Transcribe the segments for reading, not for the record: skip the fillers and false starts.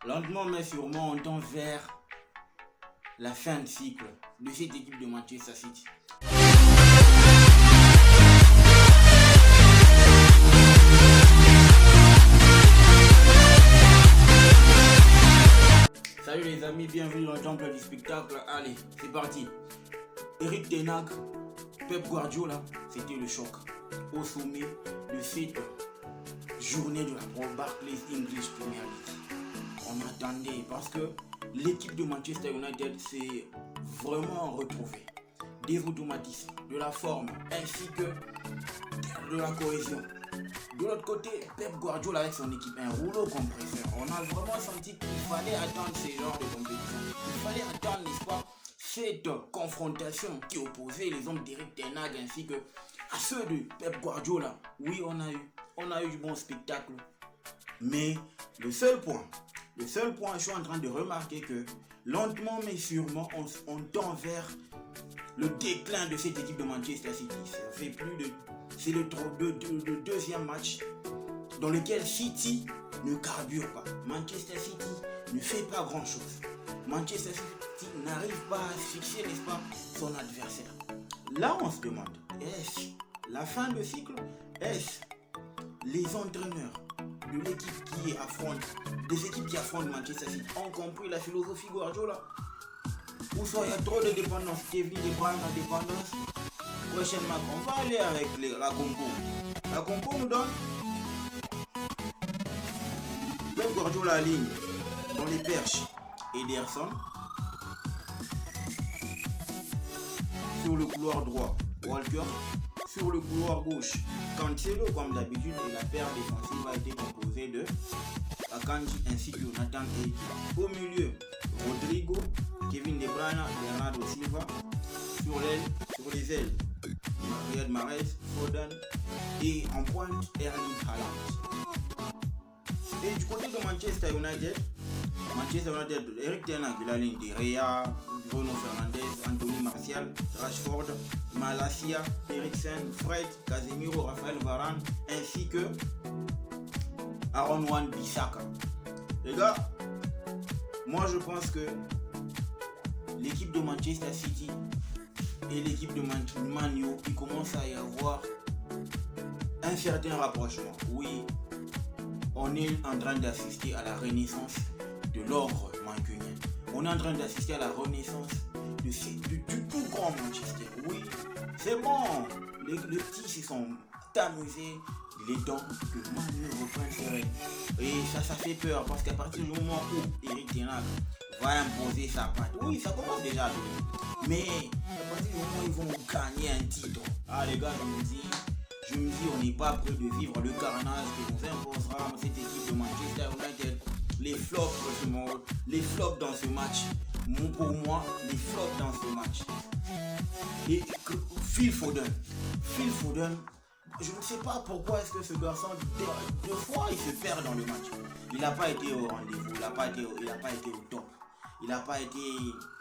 Lentement mais sûrement, on tend vers la fin de cycle de cette équipe de Manchester City. Salut les amis, bienvenue dans le temple du spectacle. Allez, c'est parti. Erik ten Hag, Pep Guardiola, c'était le choc au sommet de cette journée de la Barclays English Premier League. On attendait parce que l'équipe de Manchester United s'est vraiment retrouvée. Des automatismes, de la forme ainsi que de la cohésion. De l'autre côté, Pep Guardiola avec son équipe, un rouleau compresseur. On a vraiment senti qu'il fallait attendre ce genre de compétition. Il fallait attendre, n'est-ce pas, cette confrontation qui opposait les hommes d'Erik ten Hag ainsi que à ceux de Pep Guardiola. Oui, on a eu du bon spectacle. Mais le seul point, je suis en train de remarquer que lentement mais sûrement, on tend vers le déclin de cette équipe de Manchester City. C'est le deuxième match dans lequel City ne carbure pas. Manchester City ne fait pas grand chose. Manchester City n'arrive pas à fixer, n'est-ce pas, son adversaire. Là, on se demande, est-ce la fin de cycle? Est-ce les entraîneurs de l'équipe des équipes qui affrontent Manchester City ont compris la philosophie Guardiola? Ou soit il y a trop de dépendance, Kevin De Bruyne en dépendance? Prochainement, on va aller avec la compo. La compo nous donne Pep Guardiola ligne dans les perches Ederson. Sur le couloir droit, Walker. Sur le couloir gauche, Cancelo comme d'habitude, et la paire défensive a été composée de Akanji ainsi que Jonathan Ake. Au milieu, Rodrigo, Kevin De Bruyne, Bernardo Silva. Sur les ailes, Riyad Mahrez, Foden et en pointe Erling Haaland. Et du côté de Manchester United, Erik ten Hag, la ligne de Rea, Bruno Fernandes, Anthony Martial, Rashford, Malacia, Eriksen, Fred, Casemiro, Raphaël Varane ainsi que Aaron Wan-Bissaka. Les gars, moi je pense que l'équipe de Manchester City et l'équipe de Man U, il commence à y avoir un certain rapprochement. Oui, on est en train d'assister à la renaissance de l'ordre mancunien. On est en train d'assister à la renaissance du tout grand Manchester. Oui, c'est bon. Les petits se sont amusés. Il est temps que Man U reprenne ses règles. Et ça fait peur parce qu'à partir du moment où Erik ten Hag va imposer sa patte, oui, ça commence déjà à donner. Mais à partir du moment où ils vont gagner un titre, les gars, je me dis, on n'est pas prêt de vivre le carnage que nous imposera cette équipe de Manchester United. Les flops dans ce match. Pour moi, les flops dans ce match. Et Phil Foden, je ne sais pas pourquoi est-ce que ce garçon, deux fois, il se perd dans le match. Il n'a pas été au rendez-vous, il n'a pas été au top. Il n'a pas été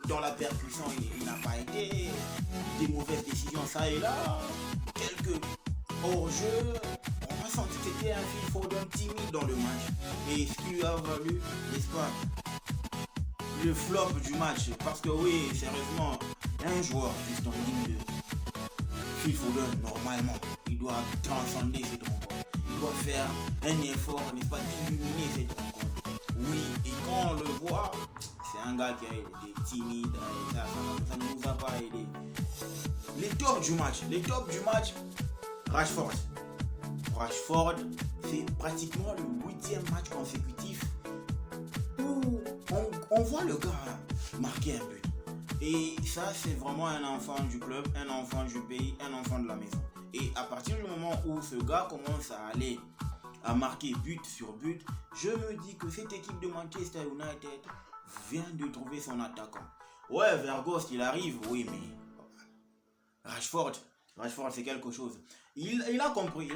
dans la percussion, il n'a pas été des mauvaises décisions, ça et là. Quelques hors-jeu, on a senti que c'était un Phil Foden timide dans le match. Et ce qui lui a valu, n'est-ce pas, le flop du match. Parce que oui, sérieusement, un joueur qui est en ligne de Phil Foden, normalement, il doit transcender cette rencontre. Il doit faire un effort, n'est-ce pas, d'illuminer cette rencontre. Oui, et quand on le voit, c'est un gars qui a été timide, ça ne nous a pas aidé. Les tops du match, Rashford, c'est pratiquement le 8e match consécutif où on voit le gars marquer un but. Et ça, c'est vraiment un enfant du club, un enfant du pays, un enfant de la maison. Et à partir du moment où ce gars commence à aller à marquer but sur but, je me dis que cette équipe de Manchester United vient de trouver son attaquant. Ouais, Vergost, il arrive, oui, mais Rashford, c'est quelque chose. Il a compris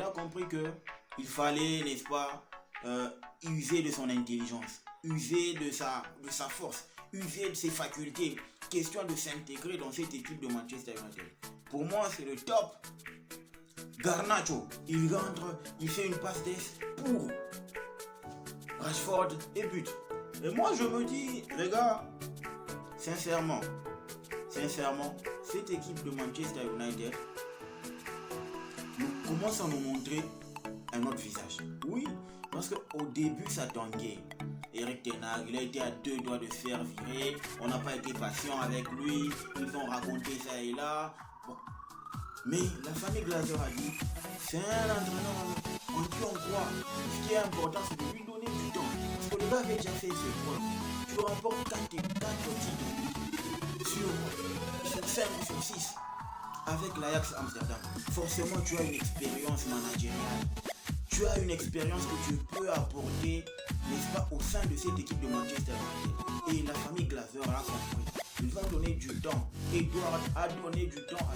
que il fallait, n'est-ce pas, user de son intelligence, user de sa force, user de ses facultés. Question de s'intégrer dans cette équipe de Manchester United. Pour moi, c'est le top. Garnacho, il rentre, il fait une passe d'ess pour Rashford et but. Et moi, je me dis, les gars, sincèrement, cette équipe de Manchester United commence à nous montrer un autre visage. Oui, parce qu'au début, ça tanguait. Eric Ten Hag, il a été à 2 doigts de se faire virer. On n'a pas été patient avec lui. Ils ont raconté ça et là. Bon. Mais la famille Glazer a dit, c'est un entraîneur en qui on croit. Ce qui est important, c'est de lui donner du temps. Parce que le gars avait déjà fait ses preuves. Tu remportes 4 titres sur 5 ou sur 6 avec l'Ajax Amsterdam. Forcément, tu as une expérience managériale. Tu as une expérience que tu peux apporter, n'est-ce pas, au sein de cette équipe de Manchester United. Et la famille Glazer a compris. Ils ont donné du temps. Edouard a donné du temps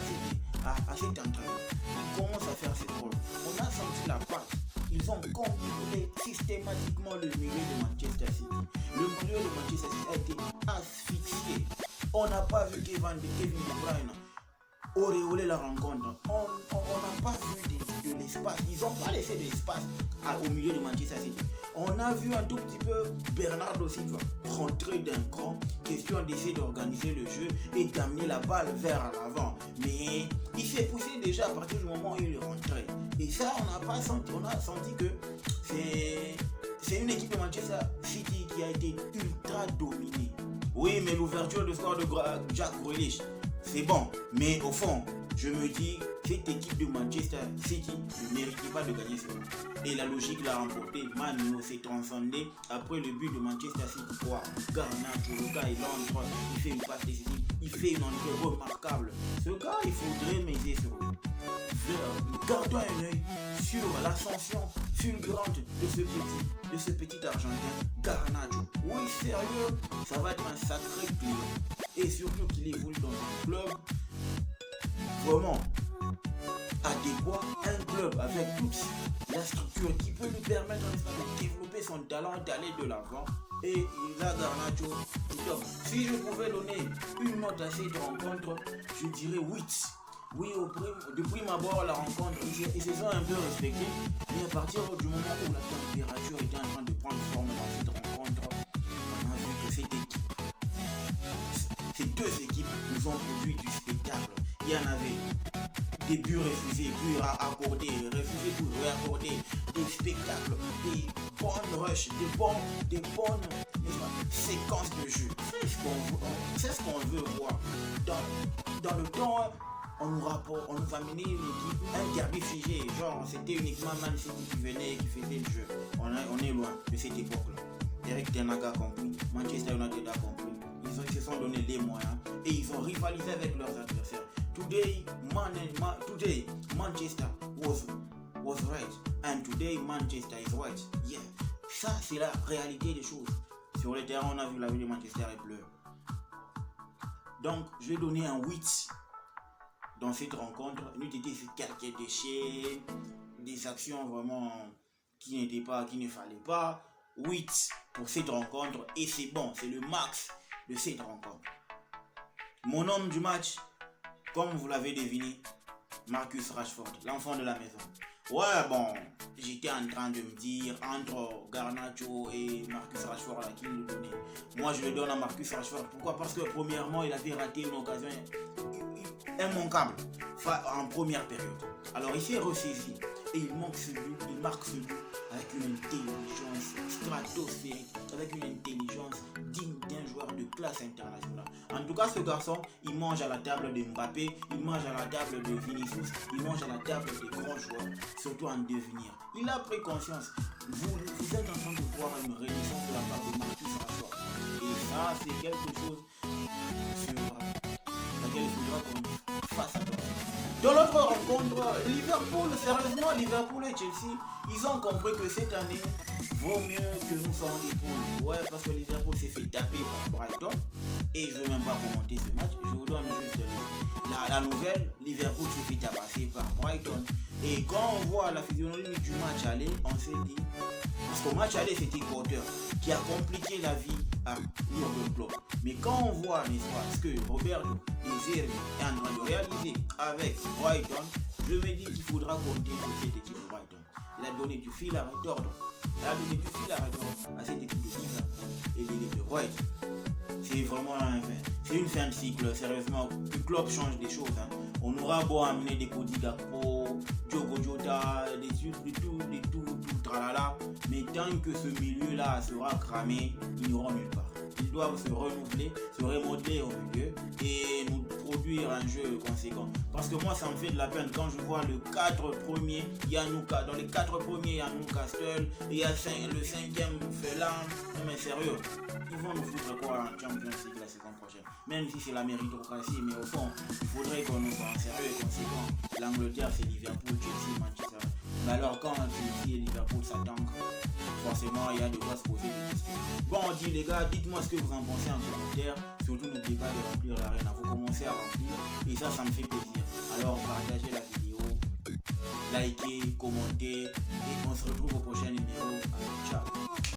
à cet entraîneur. Il commence à faire ses rôles. On a senti la patte. Ils ont contrôlé systématiquement le milieu de Manchester City. Le milieu de Manchester City a été asphyxié. On n'a pas vu Kevin De Bruyne auréoler la rencontre. On n'a pas vu de l'espace. Ils n'ont pas laissé de l'espace au milieu de Manchester City. On a vu un tout petit peu Bernardo Silva rentrer d'un cran, question d'essayer d'organiser le jeu et d'amener la balle vers l'avant. Mais il s'est poussé déjà à partir du moment où il est rentré. Et ça, on n'a pas senti. On a senti que c'est une équipe de Manchester City qui a été ultra dominée. Oui, mais l'ouverture de score de Jack Grealish, c'est bon. Mais au fond, je me dis, cette équipe de Manchester City ne méritait pas de gagner ce match. Et la logique l'a remporté. Manu s'est transcendé après le but de Manchester City. Wow. Garnacho, le gars, il entre, il fait une passe décisive, il fait une entrée remarquable. Ce gars, il faudrait miser sur lui. Gardons un œil sur l'ascension fulgurante de ce petit Argentin, Garnacho. Oui, sérieux, ça va être un sacré client. Et surtout qu'il évolue dans un club vraiment adéquat, un club avec toute la structure qui peut lui permettre de développer son talent, d'aller de l'avant. Et il a Garnacho. Donc, si je pouvais donner une note à cette rencontre, je dirais 8. Oui, de prime abord, la rencontre, ils se sont un peu respectés, mais à partir du moment où la température était en train de prendre forme dans cette rencontre, on a vu que cette équipe, ces deux équipes nous ont produit du spectacle. Il y en avait des buts refusés, buts accordés, refusés pour réaccorder, des spectacles, des bonnes rushs, des bonnes séquences de jeu. C'est ce qu'on veut voir. Dans le temps, on nous amenait une équipe, un derby figé, genre c'était uniquement Man City qui venait et qui faisait le jeu. On est loin de cette époque-là. Eric Ten Hag a compris, Manchester United a compris. Ils se sont donné des moyens et ils ont rivalisé avec leurs adversaires. Today Manchester was right and today Manchester is right. Yeah, ça c'est la réalité des choses. Sur le terrain, on a vu la ville de Manchester est bleue. Donc, je vais donner un 8 dans cette rencontre. Il y a eu quelques déchets, des actions vraiment qui ne fallait pas. 8 pour cette rencontre et c'est bon, c'est le max de cette rencontre. Mon homme du match, comme vous l'avez deviné, Marcus Rashford, l'enfant de la maison. Ouais, bon, j'étais en train de me dire entre Garnacho et Marcus Rashford, à qui le donner. Moi, je le donne à Marcus Rashford. Pourquoi? Parce que premièrement, il avait raté une occasion immanquable en première période. Alors, il s'est ressaisi et il marque ce but avec une intelligence stratosphérique, avec une intelligence digne d'un joueur de classe internationale. En tout cas, ce garçon, il mange à la table de Mbappé, il mange à la table de Vinicius, il mange à la table des grands joueurs, surtout en devenir. Il a pris conscience. Vous êtes en train de voir une renaissance de la part de Marcus Rashford. Et ça, c'est quelque chose sur laquelle il faudra qu'on fasse attention. Dans l'autre rencontre, Liverpool et Chelsea, ils ont compris que cette année vaut mieux que nous soyons des poules. Ouais, parce que Liverpool s'est fait taper par Brighton. Et je ne veux même pas commenter ce match. Je vous donne juste la nouvelle. Liverpool s'est fait tabasser par Brighton. Et quand on voit la physionomie du match aller, on s'est dit, parce qu'au match aller c'était Potter qui a compliqué la vie à Jürgen Klopp. Mais quand on voit, n'est-ce pas, ce que Robert De Zerbi est en train de réaliser avec Brighton, je me dis qu'il faudra compter sur cette équipe de Brighton. Il a donné du fil à retordre Elle a donné tout de suite la réponse à cette équipe de Liverpool et de White. C'est vraiment c'est une fin de cycle, sérieusement. Le club change des choses. Hein. On aura beau amener des Cody Gakpo, Diogo Jota, des tout, tralala. Mais tant que ce milieu-là sera cramé, ils n'auront nulle part. Ils doivent se renouveler, se remodeler au milieu et nous produire un jeu conséquent. Parce que moi, ça me fait de la peine quand je vois le 4 premiers, dans les 4 premiers, il y a Newcastle, et il y a le 5e Felan. Non mais sérieux, ils vont nous foutre quoi en Champions League la saison prochaine? Même si c'est la méritocratie, mais au fond, il faudrait qu'on nous soit sérieux et conséquent. L'Angleterre, c'est Liverpool, Chelsea, Manchester. Mais alors quand Chelsea et Liverpool s'attaquent, forcément il y a de quoi se poser des questions. Bon, on dit les gars, dites-moi ce que vous en pensez en commentaire. Surtout n'oubliez pas de remplir l'arène. Vous commencez à remplir et ça me fait plaisir. Alors partagez la vidéo, likez, commentez et on se retrouve au prochain numéro. Allez, ciao.